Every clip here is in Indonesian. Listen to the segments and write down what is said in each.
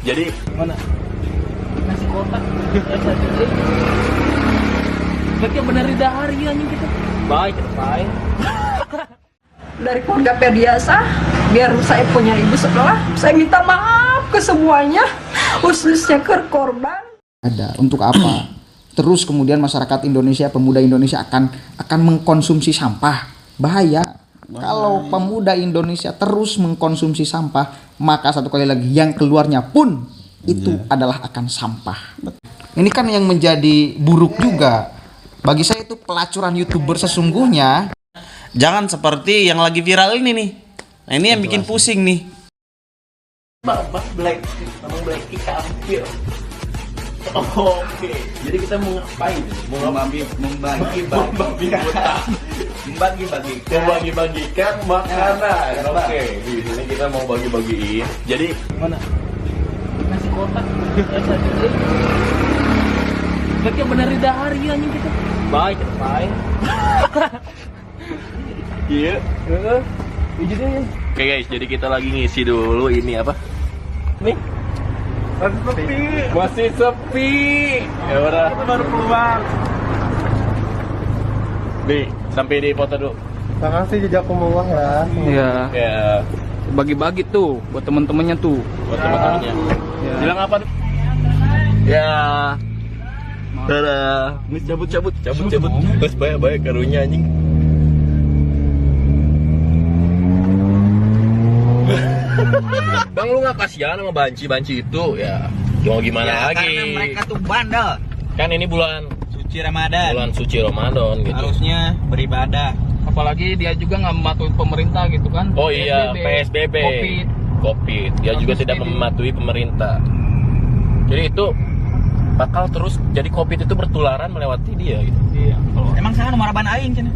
Jadi mana? Nasi kotak. Berarti benar di hari anjing kita. baik, baik. Dari keluarga Perdiasa, biar saya punya ibu sebelah, saya minta maaf ke semuanya, khususnya ke korban. Ada untuk apa? Terus kemudian masyarakat Indonesia, pemuda Indonesia akan mengkonsumsi sampah. Bahaya. Kalau pemuda Indonesia terus mengkonsumsi sampah, maka satu kali lagi yang keluarnya pun itu adalah akan sampah. Ini kan yang menjadi buruk juga. Bagi saya itu pelacuran YouTuber sesungguhnya. Jangan seperti yang lagi viral ini nih. Nah ini yang bikin pusing nih. Bang Black kita hampir. Oke. Jadi kita mau ngapain? Membagi-bagikan makanan. Oke. Di sini kita mau bagi-bagiin. Jadi Mana? Nasi kotak. Berarti benar di hari anjing kita. baik, baik. Iya. Oke guys, jadi kita lagi ngisi dulu ini apa? Nih. Masih sepi. Ya udah. Kita baru keluar. Nih, sampai di foto dulu. Makasih jejak kumulah ya. Iya. Ya, Bagi-bagi tuh buat teman-temannya tuh. buat teman-temannya. Ya. Bilang apa? Ya. Dadah. Mis cabut. Terus banyak karunya anjing. Bang, lu nggak kasihan sama banci itu ya? Mau gimana lagi? Karena mereka tuh bandel. Kan ini bulan Suci Ramadan. suci Ramadan gitu. Harusnya beribadah. Apalagi dia juga nggak mematuhi pemerintah gitu kan. Oh iya, PSBB. Covid. Dia juga tidak mematuhi pemerintah. Jadi itu bakal terus jadi Covid itu bertularan melewati dia gitu. Iya. Emang sana nomaraban aing cenah.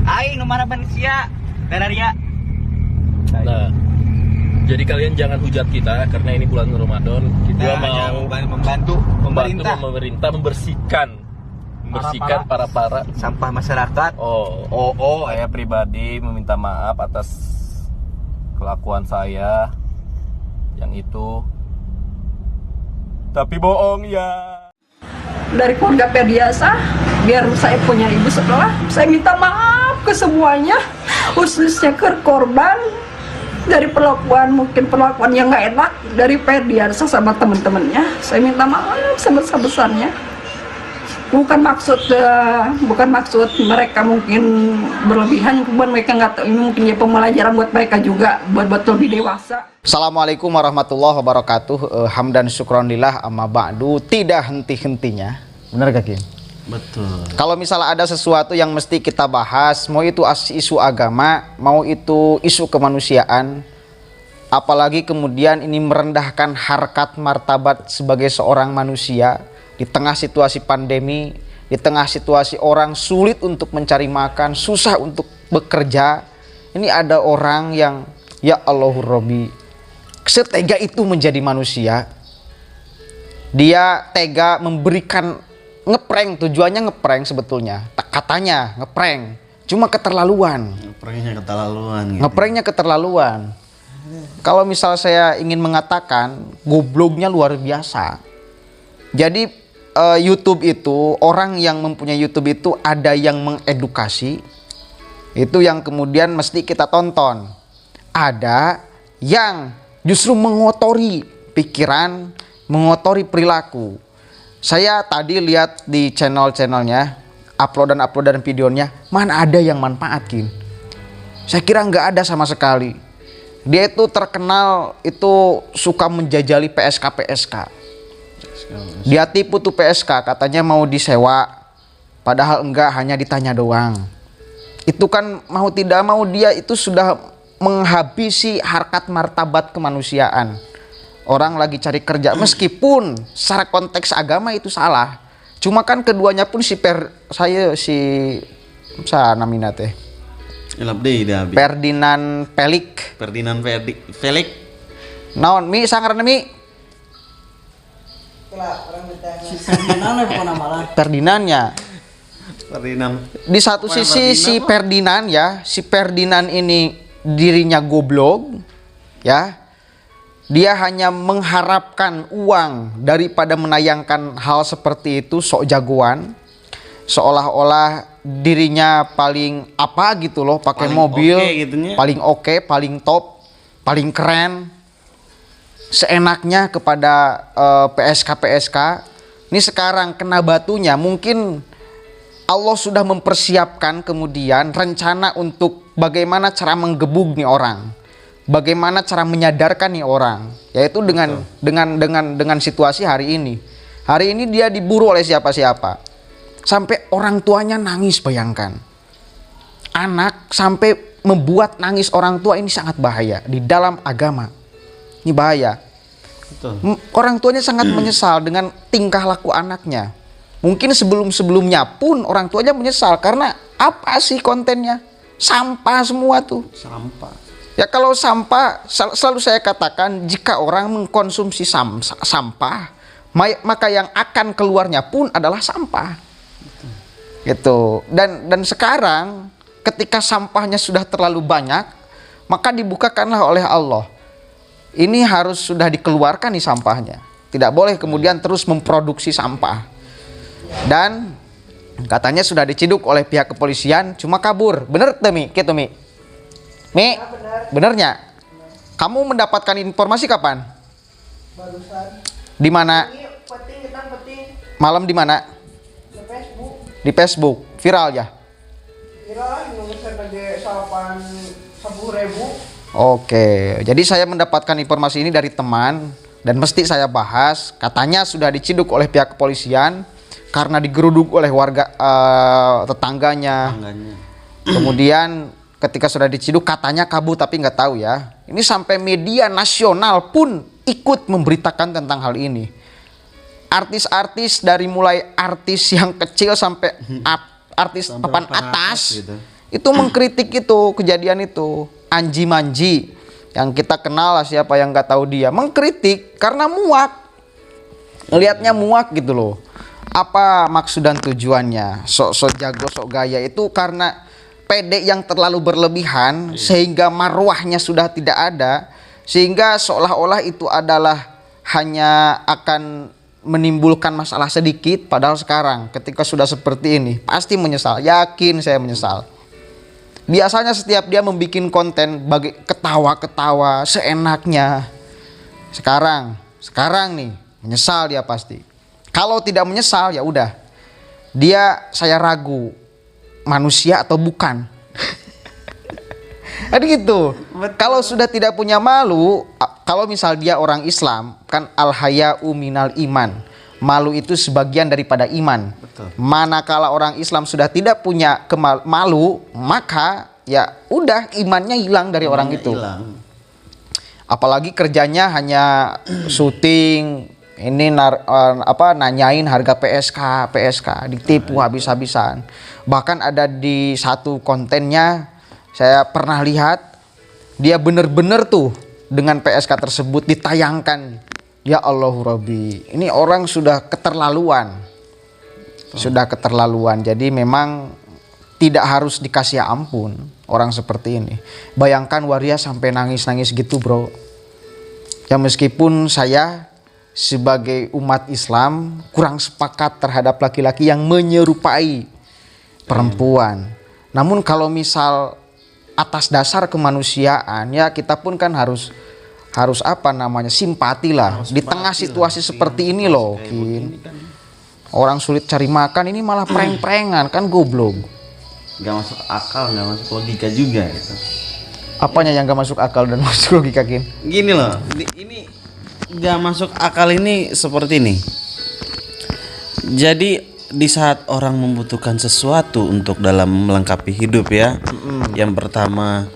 Aing nomaraban sia. Dararia. Nah, jadi kalian jangan hujat kita karena ini bulan Ramadan. Kita mau membantu pemerintah membersihkan para sampah masyarakat. Saya pribadi meminta maaf atas kelakuan saya yang itu. Tapi bohong ya. Dari keluarga Perdiasa, biar saya punya ibu sebelah, saya minta maaf ke semuanya, khususnya ke korban. Dari perlakuan yang nggak enak dari Perdiasa sama temen-temennya, saya minta maaf sebesar-besarnya. Bukan maksud mereka mungkin berlebihan, cuman mereka nggak tahu, ini mungkin ya pembelajaran buat mereka juga, buat lebih dewasa. Assalamualaikum warahmatullahi wabarakatuh. Hamdan syukronillah amma ba'du. Tidak henti-hentinya. Benar gak, Kim? Betul. Kalau misalnya ada sesuatu yang mesti kita bahas, mau itu isu agama, mau itu isu kemanusiaan, apalagi kemudian ini merendahkan harkat martabat sebagai seorang manusia di tengah situasi pandemi, di tengah situasi orang sulit untuk mencari makan, susah untuk bekerja. Ini ada orang yang ya Allahur Rabbi, setega itu menjadi manusia. Dia tega memberikan ngeprank, tujuannya ngeprank sebetulnya. Katanya ngeprank, cuma keterlaluan. Ngepranknya keterlaluan. Kalau misal saya ingin mengatakan, gobloknya luar biasa. Jadi YouTube itu, orang yang mempunyai YouTube itu ada yang mengedukasi, itu yang kemudian mesti kita tonton. Ada yang justru mengotori pikiran, mengotori perilaku. Saya tadi lihat di channel-channelnya, uploadan videonya, mana ada yang manfaatin. Saya kira nggak ada sama sekali. Dia itu terkenal itu suka menjajali PSK. Dia tipu tuh PSK, katanya mau disewa, padahal enggak, hanya ditanya doang. Itu kan mau tidak mau dia itu sudah menghabisi harkat martabat kemanusiaan. Orang lagi cari kerja, meskipun secara konteks agama itu salah. Cuma kan keduanya pun namina teh. Ferdinand Pelik. Naon mi sangarana mi? Ferdinandnya. Di satu sisi si Ferdinand ya, si Ferdinand ini dirinya goblok ya. dia hanya mengharapkan uang daripada menayangkan hal seperti itu, sok jagoan, seolah-olah dirinya paling apa gitu loh, pakai Paling mobil, oke gitunya. paling oke, paling top, paling keren, seenaknya kepada PSK. Ini sekarang kena batunya, mungkin Allah sudah mempersiapkan kemudian rencana untuk bagaimana cara menggebuk nih orang, bagaimana cara menyadarkan nih orang, yaitu dengan situasi hari ini. Hari ini dia diburu oleh siapa-siapa, sampai orang tuanya nangis. Bayangkan, anak sampai membuat nangis orang tua, ini sangat bahaya di dalam agama. Ini bahaya. Orang tuanya sangat menyesal dengan tingkah laku anaknya. Mungkin sebelumnya pun orang tuanya menyesal karena apa sih kontennya? Sampah semua tuh. Sampah. Ya kalau sampah, selalu saya katakan, jika orang mengkonsumsi sampah, maka yang akan keluarnya pun adalah sampah. Gitu. Dan sekarang ketika sampahnya sudah terlalu banyak, maka dibukakanlah oleh Allah. Ini harus sudah dikeluarkan nih sampahnya. Tidak boleh kemudian terus memproduksi sampah. Dan katanya sudah diciduk oleh pihak kepolisian, cuma kabur. Bener tuh Mi? Gitu Mi? Mi? Benernya? Kamu mendapatkan informasi kapan? Barusan. Di mana? Peting. Malam di mana? Di Facebook. Di Facebook. Viral ya? Viral nulisan lagi salapan 10.000. Oke, jadi saya mendapatkan informasi ini dari teman dan mesti saya bahas. Katanya sudah diciduk oleh pihak kepolisian karena digeruduk oleh warga tetangganya. Kemudian ketika sudah diciduk katanya kabur, tapi nggak tahu ya. Ini sampai media nasional pun ikut memberitakan tentang hal ini. Artis-artis dari mulai artis yang kecil sampai artis papan atas gitu. Itu mengkritik itu kejadian itu. Anji Manji yang kita kenal lah, siapa yang nggak tahu dia, mengkritik karena muak, ngelihatnya muak gitu loh. Apa maksud dan tujuannya? Sok jago, sok gaya itu karena pede yang terlalu berlebihan sehingga marwahnya sudah tidak ada, sehingga seolah-olah itu adalah hanya akan menimbulkan masalah sedikit. Padahal sekarang ketika sudah seperti ini pasti menyesal, yakin saya menyesal. Biasanya setiap dia membuat konten bagi ketawa-ketawa seenaknya. Sekarang nih menyesal dia pasti. Kalau tidak menyesal ya udah. Saya ragu manusia atau bukan. Jadi gitu. Kalau sudah tidak punya malu, kalau misal dia orang Islam, kan al-haya'u minal iman. Malu itu sebagian daripada iman. Betul. Manakala orang Islam sudah tidak punya malu, maka ya udah imannya hilang dari orang itu. Hilang. Apalagi kerjanya hanya syuting, ini nanyain harga PSK, ditipu habis-habisan. Bahkan ada di satu kontennya saya pernah lihat dia bener-bener tuh dengan PSK tersebut ditayangkan. Ya Allahu Rabbi, ini orang sudah keterlaluan. Jadi memang tidak harus dikasih ampun orang seperti ini. Bayangkan waria sampai nangis-nangis gitu bro. Ya meskipun saya sebagai umat Islam kurang sepakat terhadap laki-laki yang menyerupai perempuan. Namun kalau misal atas dasar kemanusiaan, ya kita pun kan harus simpati lah di tengah situasi seperti ini loh, Kin. Orang sulit cari makan, ini malah prank-prankan, kan goblok. Gak masuk akal, gak masuk logika juga gitu. Apanya yang gak masuk akal dan masuk logika, Kin? Gini loh, ini gak masuk akal ini seperti ini. Jadi di saat orang membutuhkan sesuatu untuk dalam melengkapi hidup ya, yang pertama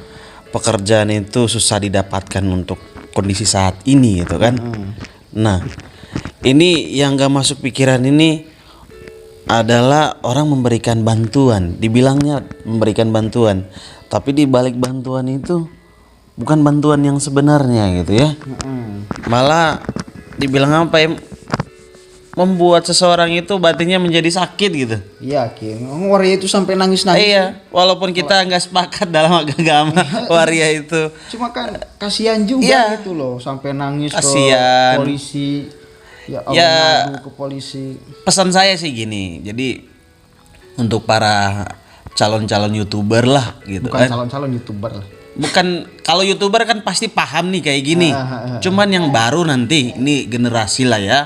pekerjaan itu susah didapatkan untuk kondisi saat ini gitu kan. Nah ini yang gak masuk pikiran ini adalah orang memberikan bantuan, dibilangnya memberikan bantuan, tapi di balik bantuan itu bukan bantuan yang sebenarnya gitu ya. Malah dibilang apa ya, membuat seseorang itu batinnya menjadi sakit gitu. Iya, Kin. Waria itu sampai nangis-nangis. Iya, walaupun kita nggak sepakat dalam agama waria itu. Cuma kan kasihan juga Iya. gitu loh, sampai nangis Kasihan. ke polisi. Ya Allah, Ya. ngadu ke polisi. Pesan saya sih gini, jadi untuk para calon-calon YouTuber lah gitu Bukan kan. calon-calon YouTuber lah. Bukan, kalau YouTuber kan pasti paham nih kayak gini. Cuman yang baru nanti ini generasi lah ya.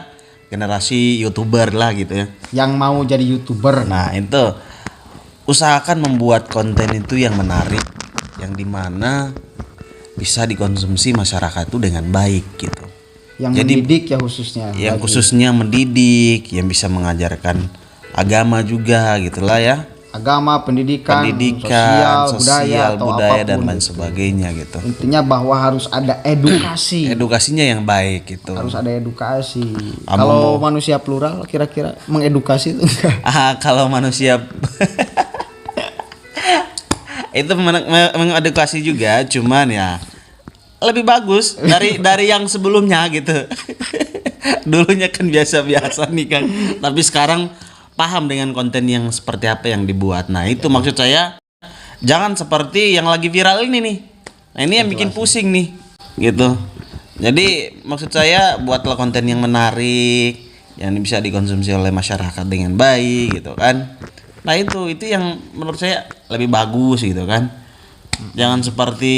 Generasi YouTuber lah gitu ya. Yang mau jadi YouTuber. Nah, itu usahakan membuat konten itu yang menarik, yang dimana bisa dikonsumsi masyarakat itu dengan baik gitu. Yang Jadi, mendidik ya khususnya. Yang Bagi- khususnya mendidik, yang bisa mengajarkan agama juga gitulah ya. agama, pendidikan, sosial, atau budaya dan apapun lain gitu. sebagainya gitu. Intinya bahwa harus ada edukasi. Edukasinya yang baik gitu. Harus ada edukasi. Amo- Kalau manusia plural kira-kira mengedukasi itu enggak? Kalau manusia itu mengedukasi juga, cuman ya lebih bagus dari yang sebelumnya gitu. Dulunya kan biasa-biasa nih kan, tapi sekarang paham dengan konten yang seperti apa yang dibuat. Nah itu maksud saya, jangan seperti yang lagi viral ini nih. Nah ini yang bikin pusing nih gitu. Jadi maksud saya, buatlah konten yang menarik, yang bisa dikonsumsi oleh masyarakat dengan baik gitu kan. Nah itu yang menurut saya lebih bagus gitu kan. Jangan seperti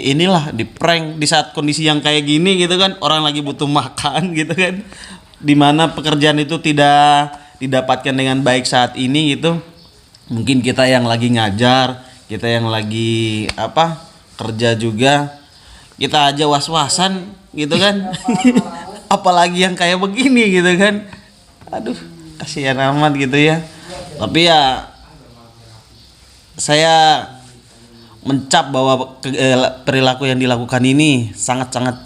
inilah, di prank di saat kondisi yang kayak gini gitu kan, orang lagi butuh makan gitu kan, dimana pekerjaan itu tidak didapatkan dengan baik saat ini gitu. Mungkin kita yang lagi ngajar, kita yang lagi kerja juga, kita aja was-wasan gitu kan. Apalagi yang kayak begini gitu kan. Aduh, kasihan amat gitu ya. Tapi ya saya mencap bahwa perilaku yang dilakukan ini sangat-sangat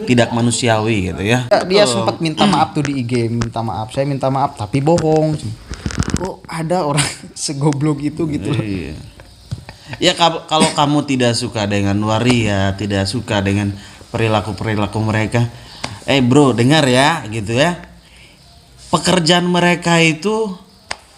tidak manusiawi gitu ya. Dia sempat minta maaf tuh di IG, minta maaf. Saya minta maaf tapi bohong. Kok ada orang segoblok itu gitu loh. Iya. Ya kalau kamu tidak suka dengan waria, tidak suka dengan perilaku mereka, bro dengar ya gitu ya. Pekerjaan mereka itu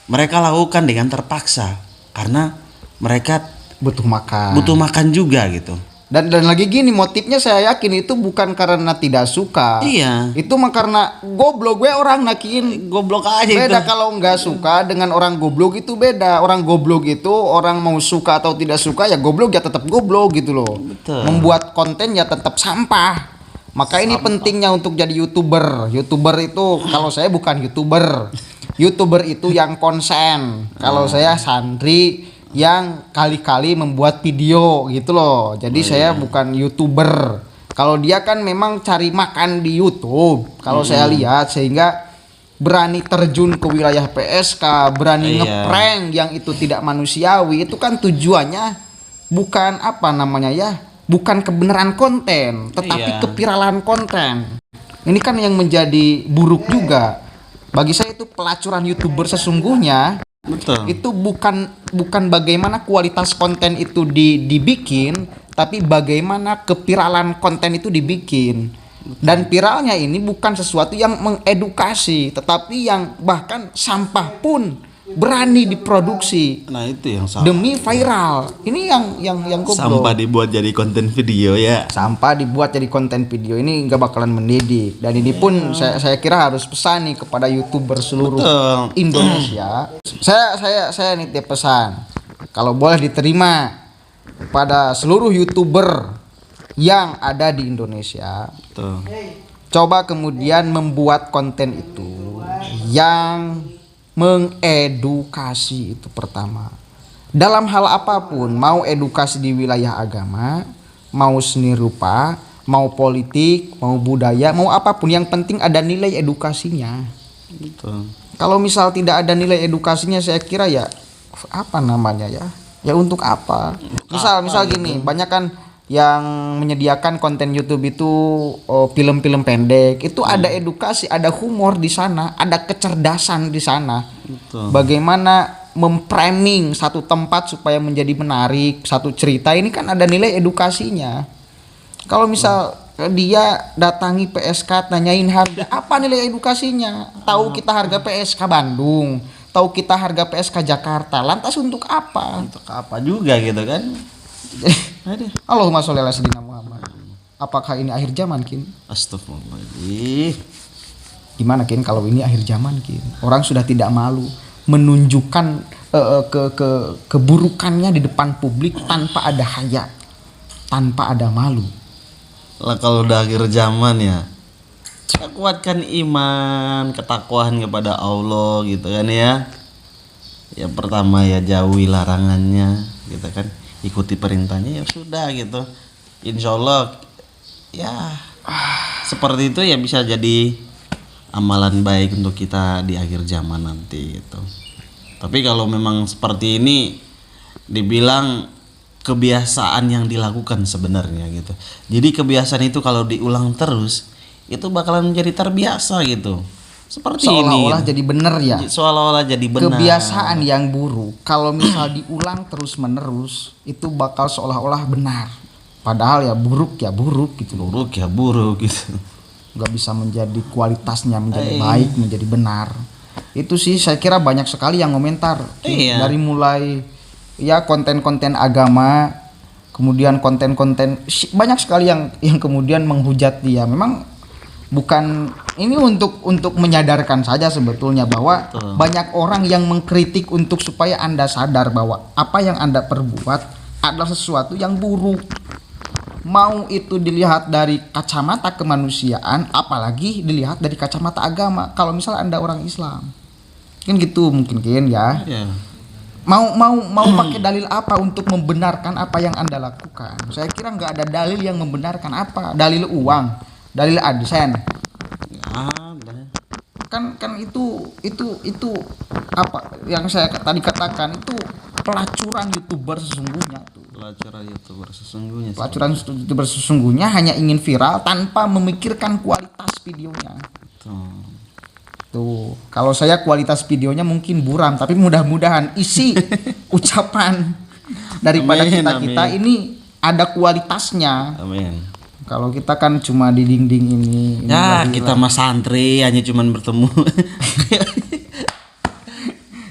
mereka lakukan dengan terpaksa karena mereka Butuh makan. butuh makan juga gitu. Dan lagi gini, motifnya saya yakin itu bukan karena tidak suka. Iya. Itu mah karena goblok, gue orang nakin. Goblok aja Beda itu. kalau nggak suka dengan orang goblok itu beda. Orang goblok itu orang mau suka atau tidak suka ya goblok ya tetap goblok gitu loh. Betul. Membuat konten ya tetap sampah. Maka ini pentingnya untuk jadi YouTuber. YouTuber itu kalau saya bukan YouTuber. YouTuber itu yang konsen. Kalau saya santri yang kali-kali membuat video gitu loh. Jadi saya bukan YouTuber. Kalau dia kan memang cari makan di YouTube. Kalau saya lihat, sehingga berani terjun ke wilayah PSK, berani Iya. ngeprank yang itu tidak manusiawi, itu kan tujuannya bukan bukan kebenaran konten, tetapi Iya. keviralan konten. Ini kan yang menjadi buruk juga. Bagi saya itu pelacuran YouTuber sesungguhnya. Betul. Itu bukan bagaimana kualitas konten itu dibikin, tapi bagaimana keviralan konten itu dibikin. Dan viralnya ini bukan sesuatu yang mengedukasi, tetapi yang bahkan sampah pun berani diproduksi Nah itu yang salah. demi viral. Ini yang goblok. Sampah dibuat jadi konten video ya. Sampah dibuat jadi konten video ini nggak bakalan mendidik. Dan ini pun saya kira harus pesan nih kepada YouTuber seluruh Betul. Indonesia. Saya nitip pesan, kalau boleh diterima pada seluruh YouTuber yang ada di Indonesia, Tuh. coba kemudian membuat konten itu yang mengedukasi. Itu pertama. Dalam hal apapun, mau edukasi di wilayah agama, mau seni rupa, mau politik, mau budaya, mau apapun, yang penting ada nilai edukasinya. Betul. Kalau misal tidak ada nilai edukasinya, saya kira ya untuk apa? Misal gini, banyak kan yang menyediakan konten YouTube itu film-film pendek, itu ada edukasi, ada humor di sana, ada kecerdasan di sana. Betul. Bagaimana memframing satu tempat supaya menjadi menarik, satu cerita ini kan ada nilai edukasinya. Kalau misal dia datangi PSK tanyain harga, apa nilai edukasinya? Tahu kita harga PSK Bandung, tahu kita harga PSK Jakarta, lantas untuk apa? Untuk apa juga gitu kan? Allahumma sholli ala sayyidina Muhammad. Apakah ini akhir zaman, Kin? Astagfirullahaladzim. Gimana, Kin, kalau ini akhir zaman, Kin? Orang sudah tidak malu menunjukkan keburukannya di depan publik tanpa ada haya, tanpa ada malu. Lah kalau udah akhir zaman ya, kuatkan iman, ketakwaan kepada Allah gitu kan ya. Yang pertama ya jauhi larangannya gitu kan, ikuti perintahnya ya sudah gitu. Insya Allah ya seperti itu ya bisa jadi amalan baik untuk kita di akhir zaman nanti gitu. Tapi kalau memang seperti ini dibilang kebiasaan yang dilakukan sebenarnya gitu. Jadi kebiasaan itu kalau diulang terus itu bakalan menjadi terbiasa gitu. Seperti seolah-olah ini. jadi benar ya. Seolah-olah jadi benar. Kebiasaan yang buruk kalau misal diulang terus menerus itu bakal seolah-olah benar. Padahal ya buruk gitu loh. Buruk ya buruk gitu. Nggak bisa menjadi kualitasnya menjadi baik, menjadi benar. Itu sih saya kira banyak sekali yang komentar. Dari mulai ya konten-konten agama, kemudian konten-konten banyak sekali yang kemudian menghujat dia. Memang bukan ini untuk menyadarkan saja sebetulnya bahwa banyak orang yang mengkritik untuk supaya Anda sadar bahwa apa yang Anda perbuat adalah sesuatu yang buruk. Mau itu dilihat dari kacamata kemanusiaan, apalagi dilihat dari kacamata agama. Kalau misalnya Anda orang Islam, kan gitu mungkin ya. Mau pakai dalil apa untuk membenarkan apa yang Anda lakukan? Saya kira nggak ada dalil yang membenarkan apa. Dalil uang, dalil AdSense. Kan itu apa yang saya tadi katakan itu pelacuran YouTuber sesungguhnya tuh. Pelacuran YouTuber sesungguhnya hanya ingin viral tanpa memikirkan kualitas videonya. Tuh, kalau saya kualitas videonya mungkin buram, tapi mudah-mudahan isi ucapan daripada kita ini ada kualitasnya. Amin. Kalau kita kan cuma di dinding ini ya kita mas santri hanya cuman bertemu.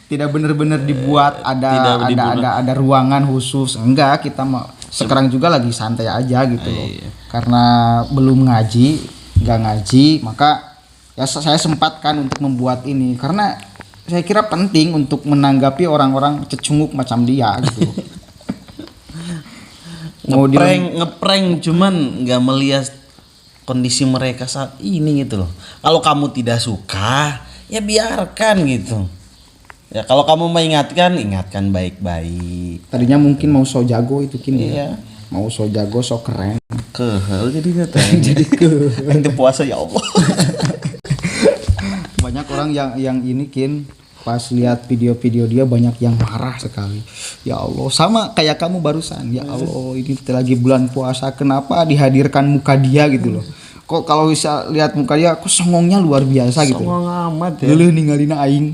Tidak benar-benar dibuat ada ruangan khusus. Enggak, kita mau sekarang juga lagi santai aja gitu loh. Karena belum nggak ngaji, maka ya saya sempatkan untuk membuat ini karena saya kira penting untuk menanggapi orang-orang cecunguk macam dia gitu. ngeprank cuman nggak melihat kondisi mereka saat ini gitu loh. Kalau kamu tidak suka ya biarkan gitu. Ya kalau kamu ingatkan baik-baik. Tadinya mungkin mau so jago itu kini ya. Mau so jago so keren. Kehel jadi katanya. Jadi kehel. Puasa ya Allah. Banyak orang yang ini Kin pas lihat video-video dia banyak yang marah sekali. Ya Allah, sama kayak kamu barusan. Ya Allah, ini lagi bulan puasa kenapa dihadirkan muka dia gitu loh. Kok kalau bisa lihat muka dia kok songongnya luar biasa gitu. Songong amat ya. Dulu ninggalin aing.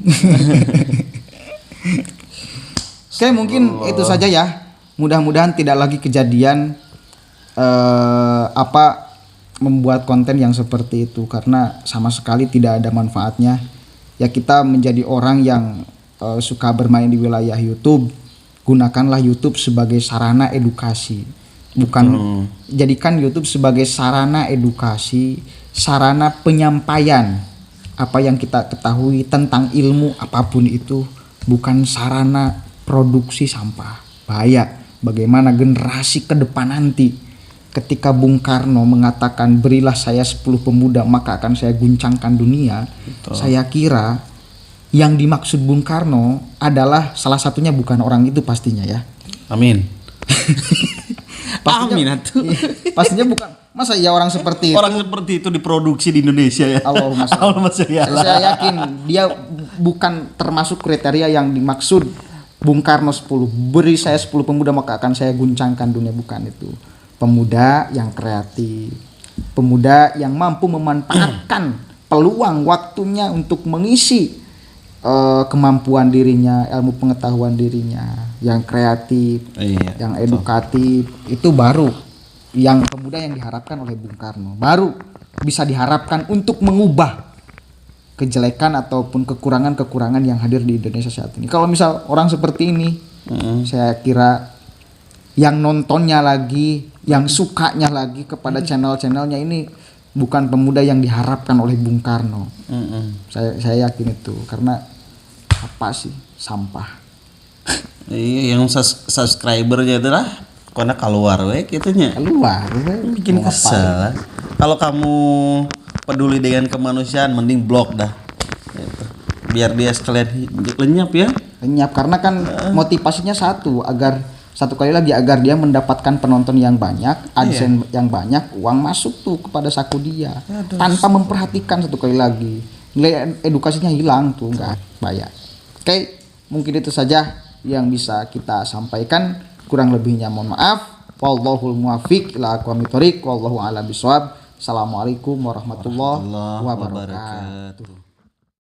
Oke, mungkin itu saja ya. Mudah-mudahan tidak lagi kejadian membuat konten yang seperti itu karena sama sekali tidak ada manfaatnya. Ya kita menjadi orang yang suka bermain di wilayah YouTube, gunakanlah YouTube sebagai sarana edukasi. Bukan jadikan YouTube sebagai sarana edukasi, sarana penyampaian apa yang kita ketahui tentang ilmu apapun itu, bukan sarana produksi sampah. Bahaya bagaimana generasi ke depan nanti ketika Bung Karno mengatakan berilah saya 10 pemuda maka akan saya guncangkan dunia. Betul. Saya kira yang dimaksud Bung Karno adalah salah satunya bukan orang itu pastinya ya. Amin. Pastinya, pastinya bukan. Masa ya orang seperti itu? Orang seperti itu diproduksi di Indonesia ya. Allahumma sholli. Saya yakin dia bukan termasuk kriteria yang dimaksud Bung Karno 10. Beri saya 10 pemuda maka akan saya guncangkan dunia, bukan itu. Pemuda yang kreatif, pemuda yang mampu memanfaatkan peluang waktunya untuk mengisi kemampuan dirinya, ilmu pengetahuan dirinya, yang kreatif, yang edukatif, itu baru yang pemuda yang diharapkan oleh Bung Karno. Baru bisa diharapkan untuk mengubah kejelekan ataupun kekurangan-kekurangan yang hadir di Indonesia saat ini. Kalau misal orang seperti ini, saya kira yang nontonnya lagi, yang sukanya lagi kepada channel-channelnya ini bukan pemuda yang diharapkan oleh Bung Karno. Saya yakin itu, karena apa sih, sampah. Iya, yang subscribernya itu lah karena keluar we gitunya. Keluar, Bikin kesel. Kalau kamu peduli dengan kemanusiaan mending blok dah. Gitu. Biar dia sekalian lenyap ya. Lenyap, karena kan motivasinya satu kali lagi agar dia mendapatkan penonton yang banyak, AdSense yang banyak, uang masuk tuh kepada saku dia. Tanpa memperhatikan satu kali lagi. Nilai edukasinya hilang tuh, enggak bayar. Oke, mungkin itu saja yang bisa kita sampaikan. Kurang lebihnya mohon maaf. Wallahul muwaffiq ila aqwamit thoriq, wallahu a'lam bishawab. Assalamualaikum warahmatullahi wabarakatuh.